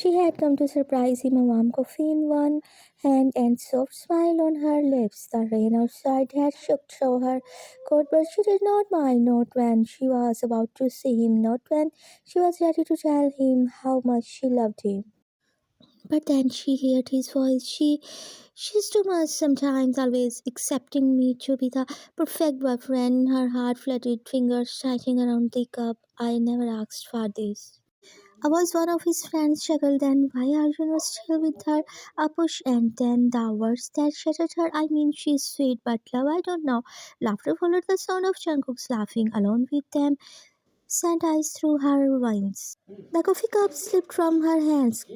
She had come to surprise him, a warm coffee in one hand and soft smile on her lips. The rain outside had shook through her coat, but she did not mind, not when she was about to see him, not when she was ready to tell him how much she loved him. But then she heard his voice. She's too much sometimes, always accepting me to be the perfect boyfriend. Her heart fluttered, fingers tightening around the cup. I never asked for this. I was one of his friends chuckled, then why are you not still with her? A push and then the words that shattered her. I mean she's sweet, but love I don't know. Laughter followed the sound of Jungkook's laughing alone with them sent ice through her veins. The coffee cup slipped from her hands,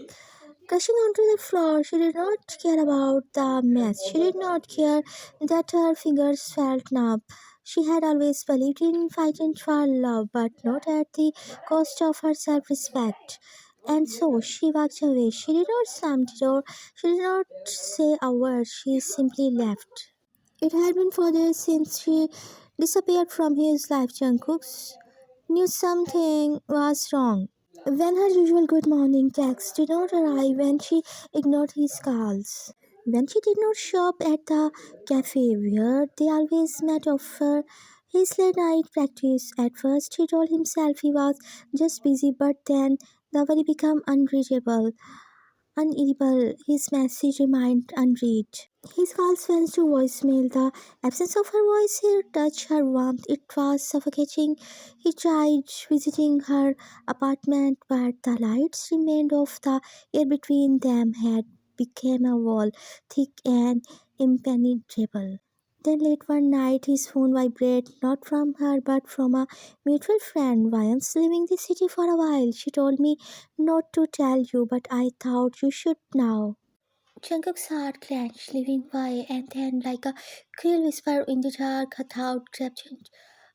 crashing onto the floor. She did not care about the mess. She did not care that her fingers felt numb. She had always believed in fighting for love, but not at the cost of her self respect. And so she walked away. She did not slam the door. She did not say a word. She simply left. It had been 4 days since she disappeared from his life. Jungkook knew something was wrong. When her usual good morning text did not arrive, when she ignored his calls, when she did not show up at the cafe where they always met after his late night practice, at first he told himself he was just busy, but then the worry became unreadable. Unedible, his message remained unread. His calls went to voicemail. The absence of her voice, her touch, her warmth, it was suffocating. He tried visiting her apartment, but the lights remained off. The air between them had become a wall, thick and impenetrable. Then late one night his phone vibrated, not from her but from a mutual friend, once leaving the city for a while. She told me not to tell you, but I thought you should now. Jungkook's heart clenched, leaving why, and then, like a cruel whisper in the dark, a thought crept in.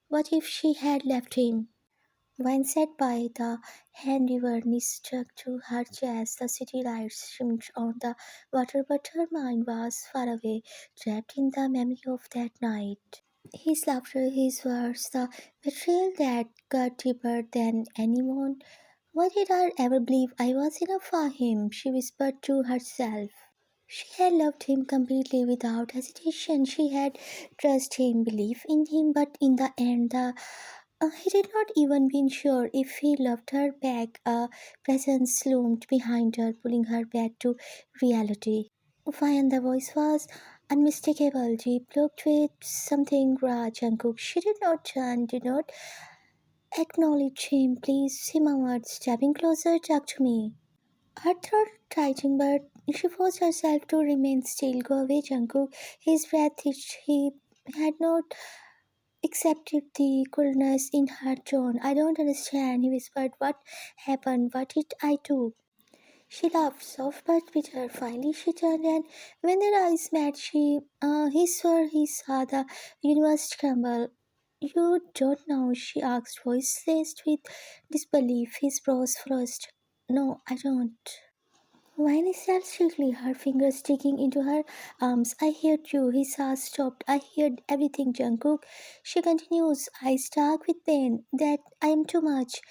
What if she had left him? When sat by the hand river, knees struck to her chest, the city lights shimmered on the water, but her mind was far away, trapped in the memory of that night. His laughter, his words, the betrayal that cut deeper than anyone. Why did I ever believe I was enough for him? She whispered to herself. She had loved him completely without hesitation. She had trusted him, believed in him, but in the end, he did not even be sure if he loved her back. A presence loomed behind her, pulling her back to reality. Fine, the voice was unmistakable, deep, looked with something raw. Jungkook. She did not turn, did not acknowledge him. Please, he murmured, stepping closer, talk to me. Her throat tightened, but she forced herself to remain still. Go away, Jungkook. His breath itched. He had not accepted the coldness in her tone. I don't understand, he whispered. What happened? What did I do? She laughed, soft but bitter. Finally, she turned, and when their eyes met, he swore he saw the universe tremble. You don't know, she asked, voice laced with disbelief. His brows froze. No, I don't. Vine started strictly, her fingers digging into her arms. I heard you. His heart stopped. I heard everything, Jungkook. She continues. I stark with pain. That I am too much.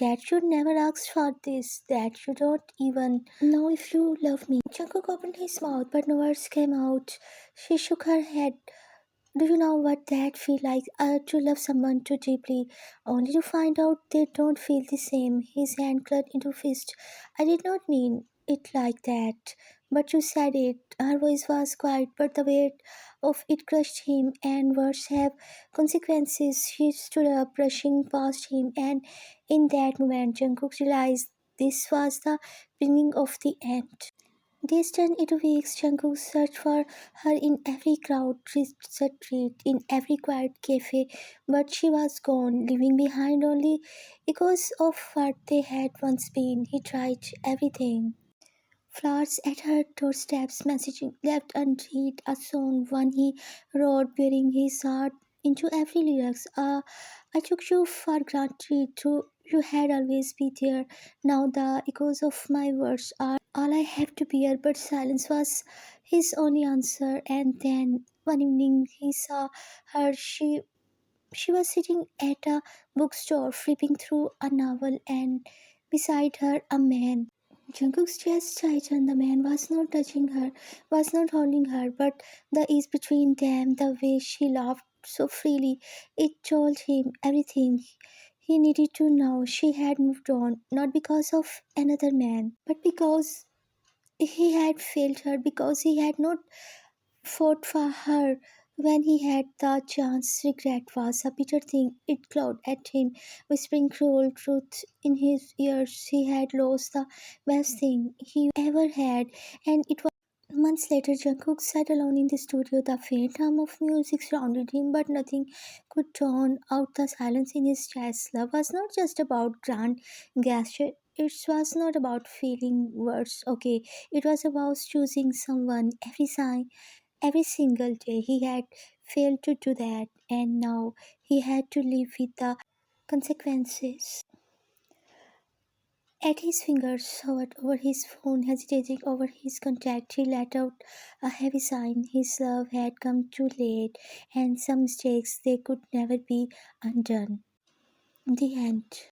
That you never asked for this. That you don't even know if you love me. Jungkook opened his mouth, but no words came out. She shook her head. Do you know what that feel like? To love someone too deeply, only to find out they don't feel the same. His hand clenched into fist. I did not mean it like that, but you said it. Her voice was quiet, but the weight of it crushed him, and words have consequences. She stood up, brushing past him, and in that moment, Jungkook realized this was the beginning of the end. Days turned into weeks. Jungkook searched for her in every crowd street, in every quiet cafe, but she was gone, leaving behind only echoes of what they had once been. He tried everything. Flowers at her doorsteps, messaging left unread, a song one he wrote, bearing his heart into every lyrics. I took you for granted, too. You had always be there. Now the echoes of my words are all I have to bear. But silence was his only answer. And then one evening he saw her. She was sitting at a bookstore, flipping through a novel, and beside her a man. Jungkook's chest tightened. The man was not touching her, was not holding her, but the ease between them, the way she laughed so freely, it told him everything he needed to know. She had moved on, not because of another man, but because he had failed her, because he had not fought for her when he had the chance. Regret was a bitter thing. It clawed at him, whispering cruel truth in his ears. He had lost the best thing he ever had, and it was months later. Jungkook sat alone in the studio. The faint hum of music surrounded him, but nothing could drown out the silence in his chest. Love was not just about grand gesture. It was not about feeling words, okay. It was about choosing someone every single day. He had failed to do that, and now he had to live with the consequences. At his fingers hovered over his phone, hesitating over his contact, he let out a heavy sigh. His love had come too late, and some mistakes they could never be undone. The end.